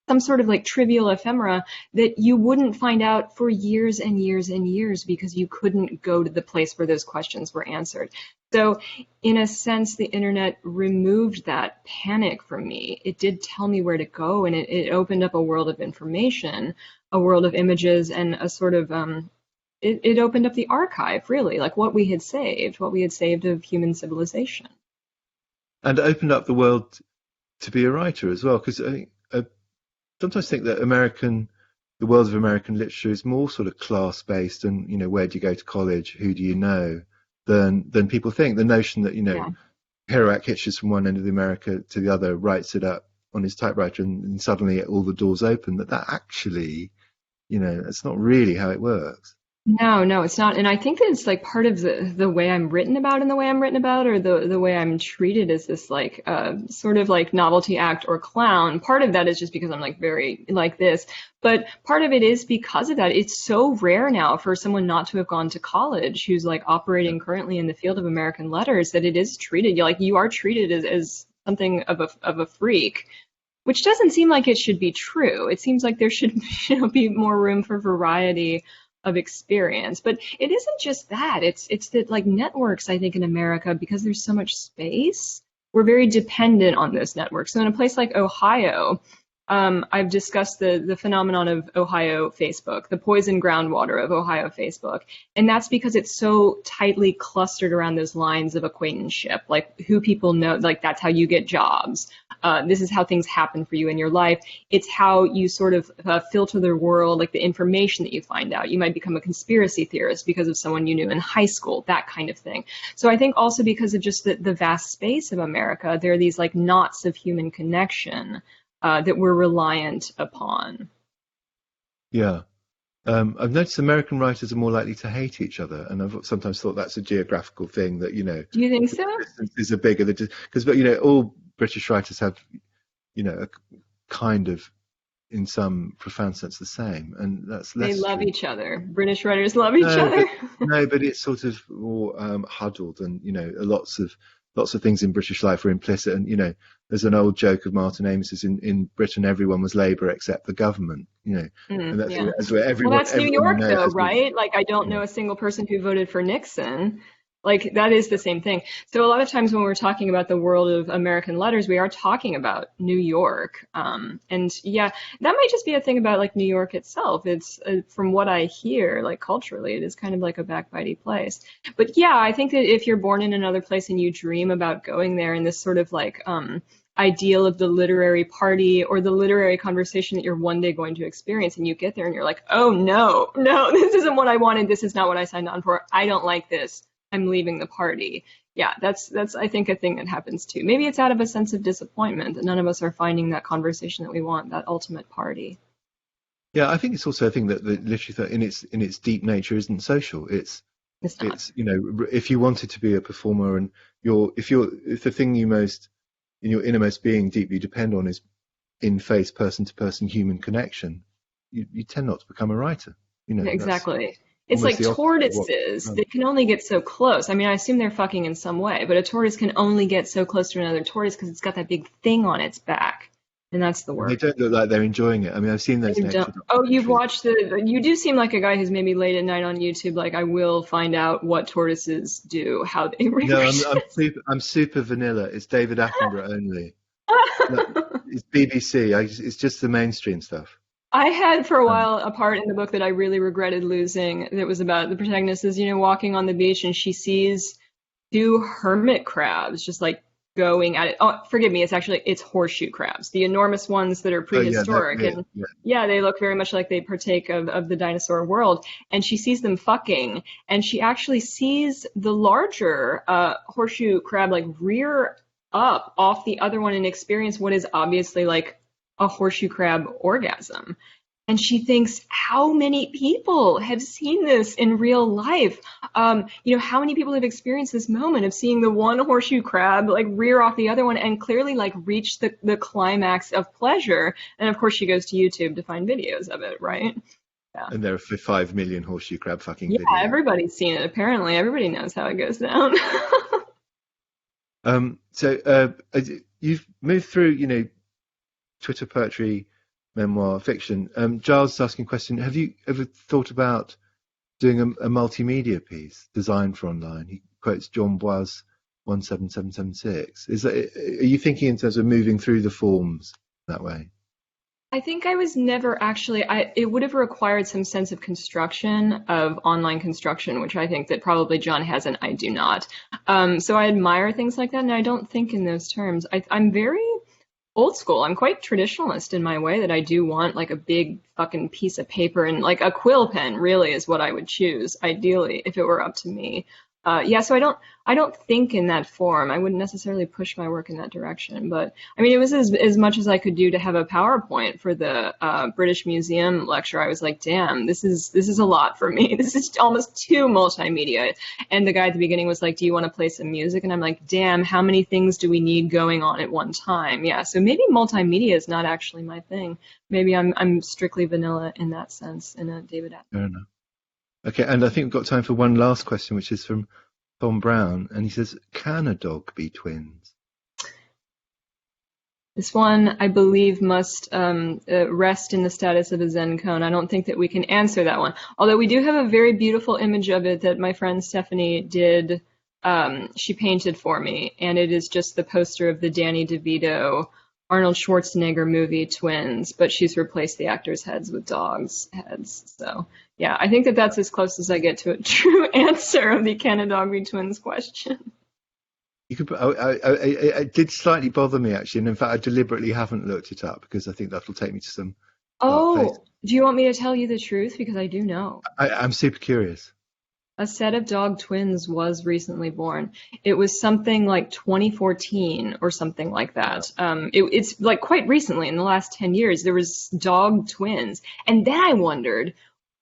S2: some sort of like trivial ephemera that you wouldn't find out for years and years and years because you couldn't go to the place where those questions were answered. So in a sense, the internet removed that panic from me. It did tell me where to go, and it opened up a world of information, a world of images, and a sort of it opened up the archive, really, like what we had saved of human civilization.
S1: And it opened up the world to be a writer as well, because I sometimes think that the world of American literature is more sort of class-based, and where do you go to college, who do you know, than people think. The notion that Kerouac hitches from one end of America to the other, writes it up on his typewriter, and suddenly all the doors open. That actually, that's not really how it works.
S2: No, it's not. And I think that it's like part of the way I'm written about, and the way I'm written about, or the way I'm treated as this like sort of like novelty act or clown. Part of that is just because I'm like very like this, but part of it is because of that. It's so rare now for someone not to have gone to college who's like operating currently in the field of American letters, that it is treated, you are treated as something of a freak, which doesn't seem like it should be true. It seems like there should be more room for variety of experience. But it isn't just that. It's that like networks, I think, in America, because there's so much space, we're very dependent on those networks. So in a place like Ohio, I've discussed the phenomenon of Ohio Facebook, the poison groundwater of Ohio Facebook. And that's because it's so tightly clustered around those lines of acquaintanceship, like who people know, like that's how you get jobs. This is how things happen for you in your life. It's how you sort of filter the world, like the information that you find out. You might become a conspiracy theorist because of someone you knew in high school, that kind of thing. So I think also because of just the vast space of America, there are these like knots of human connection that we're reliant upon.
S1: Yeah. I've noticed American writers are more likely to hate each other, and I've sometimes thought that's a geographical thing, that,
S2: Do you think so?
S1: distances are bigger, because all British writers have, a kind of, in some profound sense, the same, and that's less
S2: They love
S1: true.
S2: each other. British writers love each other.
S1: But it's sort of more huddled, and lots of things in British life are implicit. And there's an old joke of Martin Amos's, in Britain everyone was Labour except the government. And that's where everyone.
S2: Well, that's New York, though,
S1: knows.
S2: right? Like, I don't know a single person who voted for Nixon. Like, that is the same thing. So a lot of times when we're talking about the world of American letters, we are talking about New York. And yeah, that might just be a thing about like New York itself. It's from what I hear, like culturally, it is kind of like a backbitey place. But yeah, I think that if you're born in another place and you dream about going there, and this sort of like ideal of the literary party or the literary conversation that you're one day going to experience, and you get there and you're like, oh no, this isn't what I wanted. This is not what I signed on for. I don't like this. I'm leaving the party. Yeah, that's I think a thing that happens too. Maybe it's out of a sense of disappointment that none of us are finding that conversation that we want, that ultimate party.
S1: Yeah, I think it's also a thing that the literature, in its deep nature, isn't social. It's
S2: not.
S1: If you wanted to be a performer, and if the thing you most, in your innermost being, deeply depend on is in-face, person-to-person human connection, you tend not to become a writer.
S2: Exactly. It's like tortoises. They can only get so close. I mean, I assume they're fucking in some way, but a tortoise can only get so close to another tortoise because it's got that big thing on its back. And that's the word.
S1: They don't look like they're enjoying it. I mean, I've seen those.
S2: Oh, you've watched you do seem like a guy who's maybe late at night on YouTube. Like, I will find out what tortoises do, how they reproduce.
S1: No, I'm super vanilla. It's David Attenborough only. It's BBC. It's just the mainstream stuff.
S2: I had for a while a part in the book that I really regretted losing. That was about the protagonist is, walking on the beach, and she sees two hermit crabs just like going at it. Oh, forgive me. It's horseshoe crabs, the enormous ones that are prehistoric. They look very much like they partake of the dinosaur world. And she sees them fucking, and she actually sees the larger horseshoe crab like rear up off the other one and experience what is obviously like a horseshoe crab orgasm. and she thinks, how many people have seen this in real life? How many people have experienced this moment of seeing the one horseshoe crab like rear off the other one and clearly like reach the climax of pleasure? And of course, she goes to YouTube to find videos of it, right? Yeah.
S1: And there are 5 million horseshoe crab fucking
S2: Yeah,
S1: videos.
S2: everybody's seen it. Apparently, everybody knows how it goes down.
S1: So you've moved through, Twitter, poetry, memoir, fiction. Giles is asking a question. Have you ever thought about doing a multimedia piece designed for online? He quotes John Bois 17776. Are you thinking in terms of moving through the forms that way?
S2: I think I was never actually, it would have required some sense of construction, of online construction, which I think that probably John has and I do not. So I admire things like that, and I don't think in those terms. I'm very old school. I'm quite traditionalist in my way, that I do want like a big fucking piece of paper, and like a quill pen really is what I would choose, ideally, if it were up to me. So I don't think in that form. I wouldn't necessarily push my work in that direction, but I mean, it was as much as I could do to have a PowerPoint for the British Museum lecture. I was like, damn, this is a lot for me. This is almost too multimedia. And the guy at the beginning was like, do you want to play some music? And I'm like, damn, how many things do we need going on at one time? Yeah, so maybe multimedia is not actually my thing. Maybe I'm strictly vanilla in that sense, in a David Attenborough.
S1: Fair enough. Okay, and I think we've got time for one last question, which is from Tom Brown, and he says, can a dog be twins?
S2: This one, I believe, must rest in the status of a Zen koan. I don't think that we can answer that one. Although we do have a very beautiful image of it that my friend Stephanie did. She painted for me, and it is just the poster of the Danny DeVito, Arnold Schwarzenegger movie Twins, but she's replaced the actors' heads with dogs' heads. So yeah, I think that that's as close as I get to a true answer of the can a dog be twins question.
S1: You could. It did slightly bother me actually, and in fact, I deliberately haven't looked it up because I think that'll take me to some.
S2: Oh, do you want me to tell you the truth? Because I do know.
S1: I'm super curious.
S2: A set of dog twins was recently born. It was something like 2014 or something like that. It's like quite recently, in the last 10 years, there was dog twins. And then I wondered,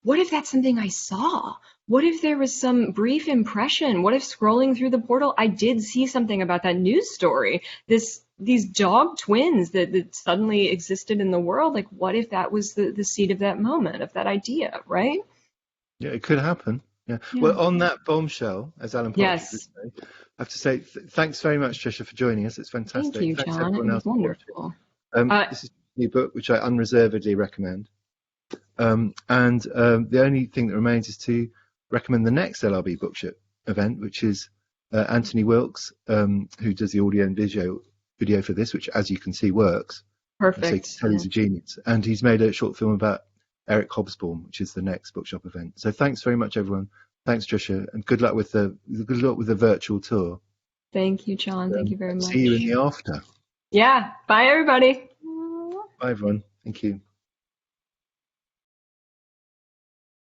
S2: what if that's something I saw? What if there was some brief impression? What if scrolling through the portal, I did see something about that news story? These dog twins that suddenly existed in the world. Like, what if that was the seed of that moment, of that idea, right?
S1: Yeah, it could happen. Yeah. Well, on that bombshell, as Alan Partridge would say, I have to say thanks very much, Trisha, for joining us. It's fantastic.
S2: Thank you,
S1: thanks
S2: John. It was wonderful.
S1: This is a new book, which I unreservedly recommend. The only thing that remains is to recommend the next LRB Bookshop event, which is Anthony Wilkes, who does the audio and video for this, which, as you can see, works.
S2: Perfect.
S1: So he's a genius. And he's made a short film about Eric Hobsbawm, which is the next bookshop event. So thanks very much, everyone. Thanks, Trisha, and good luck with the virtual tour.
S2: Thank you, John. Thank you very much.
S1: See you in the after.
S2: Yeah. Bye, everybody.
S1: Bye, everyone. Thank you.